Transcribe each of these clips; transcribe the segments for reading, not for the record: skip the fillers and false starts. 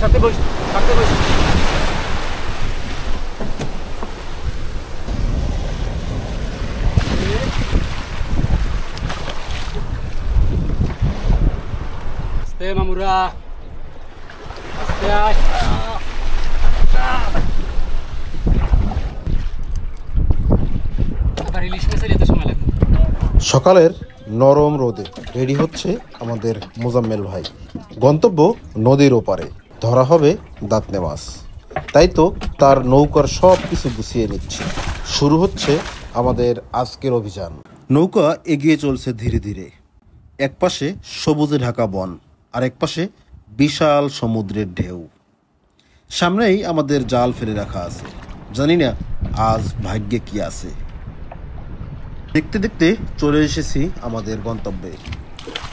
সাথে বস, সাথে বস। আস্তে মামুরা, আস্তে আয়। আবার ইলিশ মাছের এত সময় লাগবে। সকালের নরম রোদে রেডি হচ্ছে আমাদের মোজাম্মেল ভাই। গন্তব্য নদীর ওপারে, ধরা হবে দাঁতনে মাছ। তাই তো তার নৌকার সব কিছু গুছিয়ে নিচ্ছে। শুরু হচ্ছে আমাদের আজকের অভিযান। নৌকা এগিয়ে চলছে ধীরে ধীরে। এক পাশে সবুজে ঢাকা বন, আর এক পাশে বিশাল সমুদ্রের ঢেউ। সামনেই আমাদের জাল ফেলে রাখা আছে। জানি না আজ ভাগ্যে কি আছে। দেখতে দেখতে চলে এসেছি আমাদের গন্তব্যে।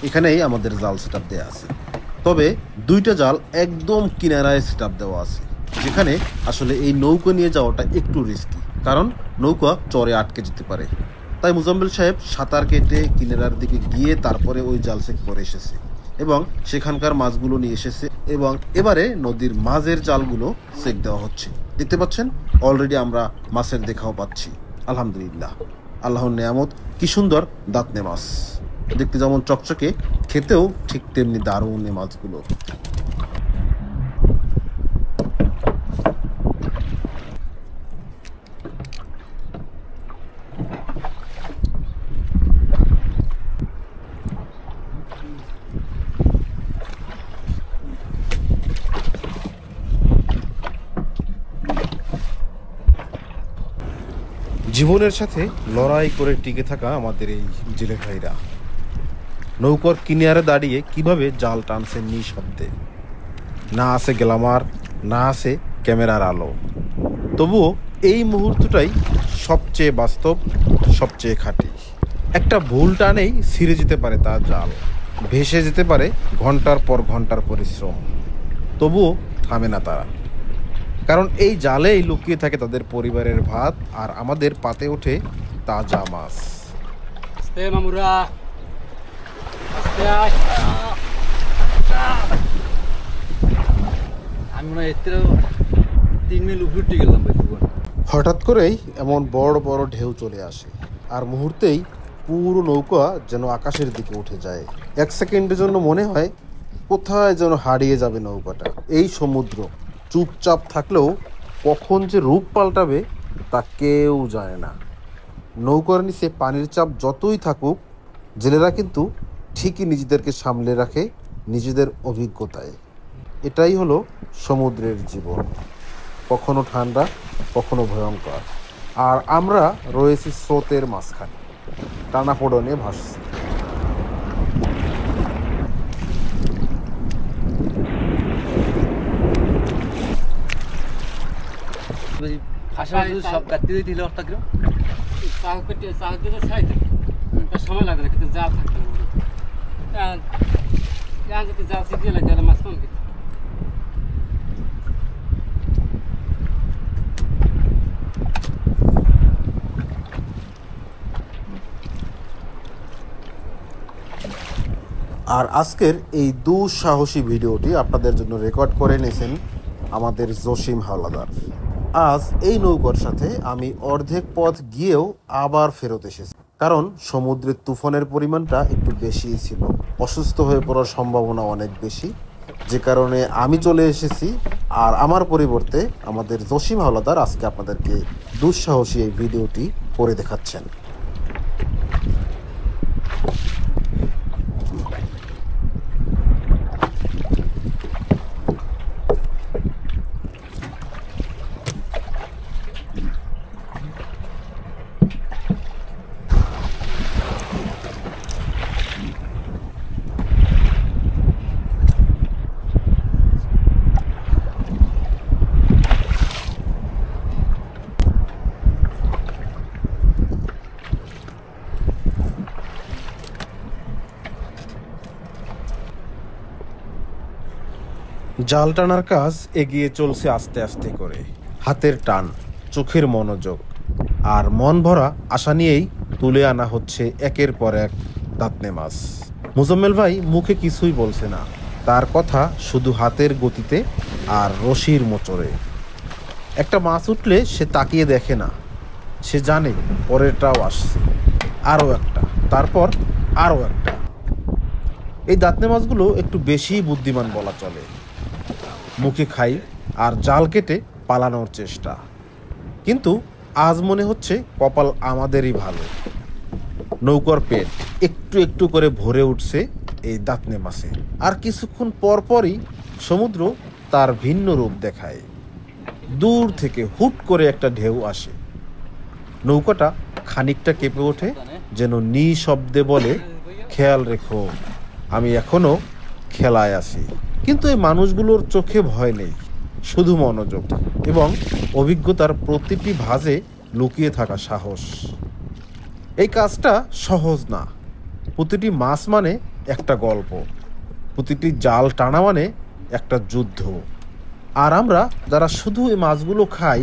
এখানেই আমাদের জাল সেট আপ দেওয়া আছে, তবে দুইটা জাল একদম কিনারায় সেট আপ দেওয়া আছে, যেখানে আসলে এই নৌকা নিয়ে যাওয়াটা একটু রিস্কি, কারণ নৌকা চরে আটকে যেতে পারে। তাই মুজাম্মেল সাহেব সাঁতার কেটে কিনারার দিকে গিয়ে তারপরে ওই জাল সেট করে এসেছে এবং সেখানকার মাছগুলো নিয়ে এসেছে, এবং এবারে নদীর মাঝের জালগুলো সেট দেওয়া হচ্ছে। দেখতে পাচ্ছেন অলরেডি আমরা মাছের দেখাও পাচ্ছি। আলহামদুলিল্লাহ, আল্লাহর নেয়ামত। কি সুন্দর দাঁতনে মাছ, দেখতে যেমন চকচকে, খেতেও ঠিক তেমনি দারুণ এই মাছগুলো। জীবনের সাথে লড়াই করে টিকে থাকা আমাদের এই জেলে ভাইরা নৌকার কিনারে দাঁড়িয়ে কিভাবে জাল টানছেন নিঃশব্দে। না আছে গ্ল্যামার, না আছে ক্যামেরার আলো, তবুও এই মুহূর্তটাই সবচেয়ে বাস্তব, সবচেয়ে খাঁটি। একটা ভুল টানেই ছিঁড়ে যেতে পারে তার জাল, ভেসে যেতে পারে ঘন্টার পর ঘন্টার পরিশ্রম, তবুও থামে না তারা। কারণ এই জালেই লুকিয়ে থাকে তাদের পরিবারের ভাত, আর আমাদের পাতে ওঠে তাজা মাছ। আস্তে মামুরা, আস্তে আয়। আমি মনে হয় এর 3 মিল উপরে গেলাম ভাই। হঠাৎ করেই এমন বড় বড় ঢেউ চলে আসে, আর মুহূর্তেই পুরো নৌকা যেন আকাশের দিকে উঠে যায়। 1 সেকেন্ডের জন্য মনে হয় কোথায় যেন হারিয়ে যাবে নৌকাটা। এই সমুদ্র চুপচাপ থাকলেও কখন যে রূপ পাল্টাবে তা কেউ জানে না। নৌকার নিচে পানির চাপ যতই থাকুক, জেলেরা কিন্তু ঠিকই নিজেদেরকে সামলে রাখে নিজেদের অভিজ্ঞতায়। এটাই হলো সমুদ্রের জীবন, কখনো ঠান্ডা, কখনো ভয়ঙ্কর। আর আমরা রয়েছি স্রোতের মাঝখানে, টানাপোড়েনে ভাসছি। সব কাটতে দিতে দিলে অর্থ কিরম চাল কেটে চাল দিতে চাইতে তার সময় লাগে না, কিন্তু জাল থাকতে হবে। যদি জাল শিখিয়ে লাগে তাহলে মাছ কম খেতে। আর আজকের এই দুঃসাহসী ভিডিওটি আপনাদের জন্য রেকর্ড করে নিয়েছেন আমাদের জসিম হাওলাদার। আজ এই নৌকার সাথে আমি অর্ধেক পথ গিয়েও আবার ফেরত এসেছি, কারণ সমুদ্রের তুফানের পরিমাণটা একটু বেশিই ছিল। অসুস্থ হয়ে পড়ার সম্ভাবনা অনেক বেশি, যে কারণে আমি চলে এসেছি। আর আমার পরিবর্তে আমাদের জসিম হাওলাদার আজকে আপনাদেরকে দুঃসাহসী এই ভিডিওটি করে দেখাচ্ছেন। জাল টানার কাজ এগিয়ে চলছে আস্তে আস্তে করে। হাতের টান, চোখের মনোযোগ আর মন ভরা আশা নিয়েই তুলে আনা হচ্ছে একের পর এক দাঁতনে মাছ। মুজাম্মেল ভাই মুখে কিছুই বলছে না, তার কথা শুধু হাতের গতিতে আর রশির মোচড়ে। একটা মাছ উঠলে সে তাকিয়ে দেখে না, সে জানে পরেরটাও আসছে, আরও একটা, তারপর আরও একটা। এই দাঁতনে মাছগুলো একটু বেশি বুদ্ধিমান বলা চলে। মুখে খাই আর জাল কেটে পালানোর চেষ্টা। কিন্তু আজ মনে হচ্ছে কপাল আমাদেরই ভালো। নৌকার পেট একটু একটু করে ভরে উঠছে এই দাঁতনে মাছে। আর কিছুক্ষণ পর পরই সমুদ্র তার ভিন্ন রূপ দেখায়। দূর থেকে হুট করে একটা ঢেউ আসে, নৌকাটা খানিকটা কেঁপে ওঠে, যেন নিঃশব্দে বলে, খেয়াল রেখো, আমি এখনো খেলায় আছি। কিন্তু এই মানুষগুলোর চোখে ভয় নেই, শুধু মনোযোগ এবং অভিজ্ঞতার প্রতিটি ভাঁজে লুকিয়ে থাকা সাহস। এই কাজটা সহজ না। প্রতিটি মাছ মানে একটা গল্প, প্রতিটি জাল টানা মানে একটা যুদ্ধ। আর আমরা যারা শুধু এই মাছগুলো খাই,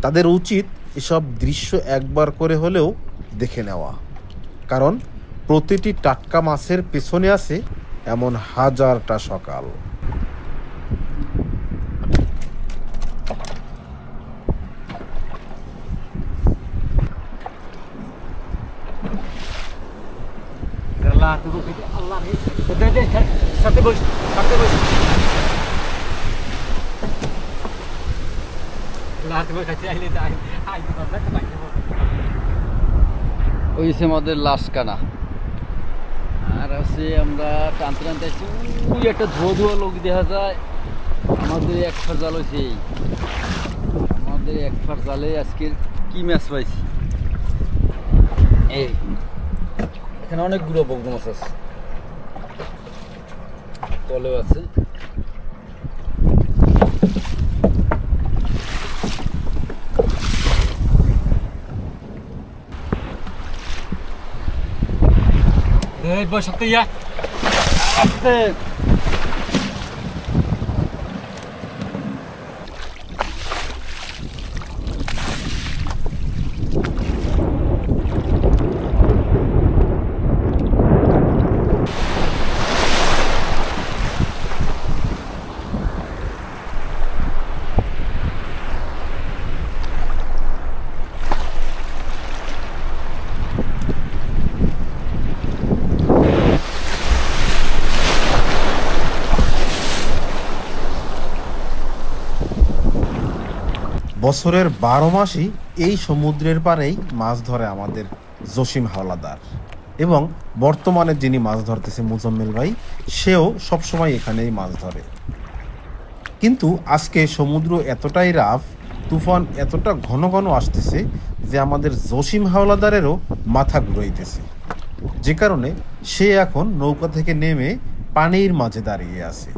তাদের উচিত এসব দৃশ্য একবার করে হলেও দেখে নেওয়া। কারণ প্রতিটি টাটকা মাছের পেছনে আছে এমন হাজারটা সকাল। আল্লাহ আল্লাহ সাথে বস, সাথে বস। ওইসে আমাদের লাশ কানা। আর আছে আমরা টানতে টানতে আসছি, ওই একটা ধোয়া ধোয়া লোক দেখা যায়। আমাদের এক ফার জাল হয়েছে, আমাদের এক ফার জালে আজকে কি মাছ পাইছি। এই এখানে অনেকগুলো বগ্ন মাছ আছে, তলেও আছে। বসতে ইয়া বছরের 12 মাসই এই সমুদ্রের পাড়েই মাছ ধরে আমাদের জসিম হাওলাদার, এবং বর্তমানে যিনি মাছ ধরতেছে মোজাম্মেল ভাই, সেও সবসময় এখানেই মাছ ধরে। কিন্তু আজকে সমুদ্র এতটাই রাফ, তুফান এতটা ঘন ঘন আসতেছে যে আমাদের জসিম হাওলাদারেরও মাথা ঘুরাইতেছে, যে কারণে সে এখন নৌকা থেকে নেমে পানির মাঝে দাঁড়িয়ে আছে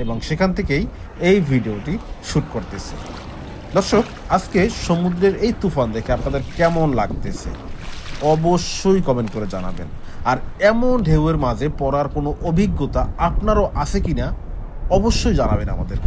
এবং সেখান থেকেই এই ভিডিওটি শ্যুট করতেছে। দর্শক, আজকে সমুদ্রের এই তুফান দেখে আপনাদের কেমন লাগতেছে অবশ্যই কমেন্ট করে জানাবেন। আর এমন ঢেউয়ের মাঝে পড়ার কোনো অভিজ্ঞতা আপনারও আছে কিনা অবশ্যই জানাবেন আমাদের।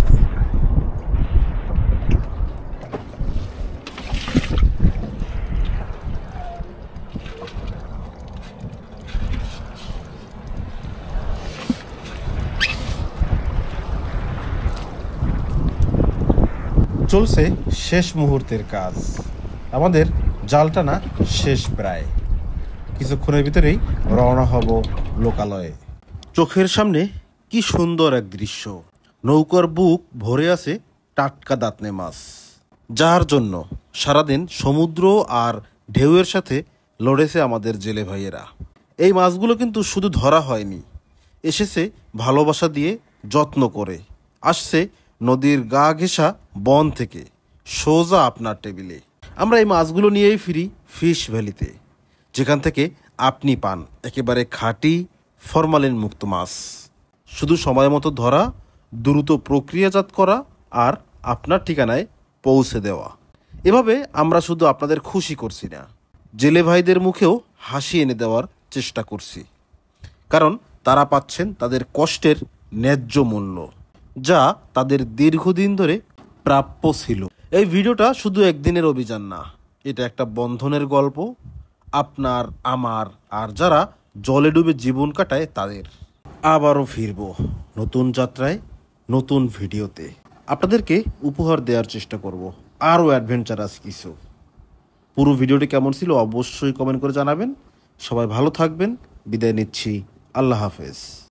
চলছে শেষ মুহূর্তের কাজ, আমাদের জাল টানা শেষ প্রায়। কিছুক্ষণের ভিতরেই রওনা হব লোকালয়ে। চোখের সামনে কি সুন্দর এক দৃশ্য, নৌকার বুক ভরে আছে টাটকা দাঁতনে মাছ, যার জন্য সারাদিন সমুদ্র আর ঢেউয়ের সাথে লড়েছে আমাদের জেলে ভাইয়েরা। এই মাছগুলো কিন্তু শুধু ধরা হয়নি, এসেছে ভালোবাসা দিয়ে, যত্ন করে। আসছে নদীর গা ঘেঁষা বন থেকে সোজা আপনার টেবিলে। আমরা এই মাছগুলো নিয়েই ফিরি ফিশ ভ্যালিতে, যেখান থেকে আপনি পান একেবারে খাঁটি ফরমালিন মুক্ত মাছ। শুধু সময় মতো ধরা, দ্রুত প্রক্রিয়াজাত করা আর আপনার ঠিকানায় পৌঁছে দেওয়া। এভাবে আমরা শুধু আপনাদের খুশি করছি না, জেলে ভাইদের মুখেও হাসি এনে দেওয়ার চেষ্টা করছি। কারণ তারা পাচ্ছেন তাদের কষ্টের ন্যায্য মূল্য, যা তাদের দীর্ঘদিন ধরে প্রাপ্য ছিল। এই ভিডিওটা শুধু একদিনের অভিযান না, এটা একটা বন্ধনের গল্প, আপনার, আমার আর যারা জলে ডুবে জীবন কাটায় তাদের। আবারও ফিরব নতুন যাত্রায়, নতুন ভিডিওতে। আপনাদেরকে উপহার দেওয়ার চেষ্টা করব আরও অ্যাডভেঞ্চারাস কিছু। পুরো ভিডিওটি কেমন ছিল অবশ্যই কমেন্ট করে জানাবেন। সবাই ভালো থাকবেন, বিদায় নিচ্ছি, আল্লাহ হাফেজ।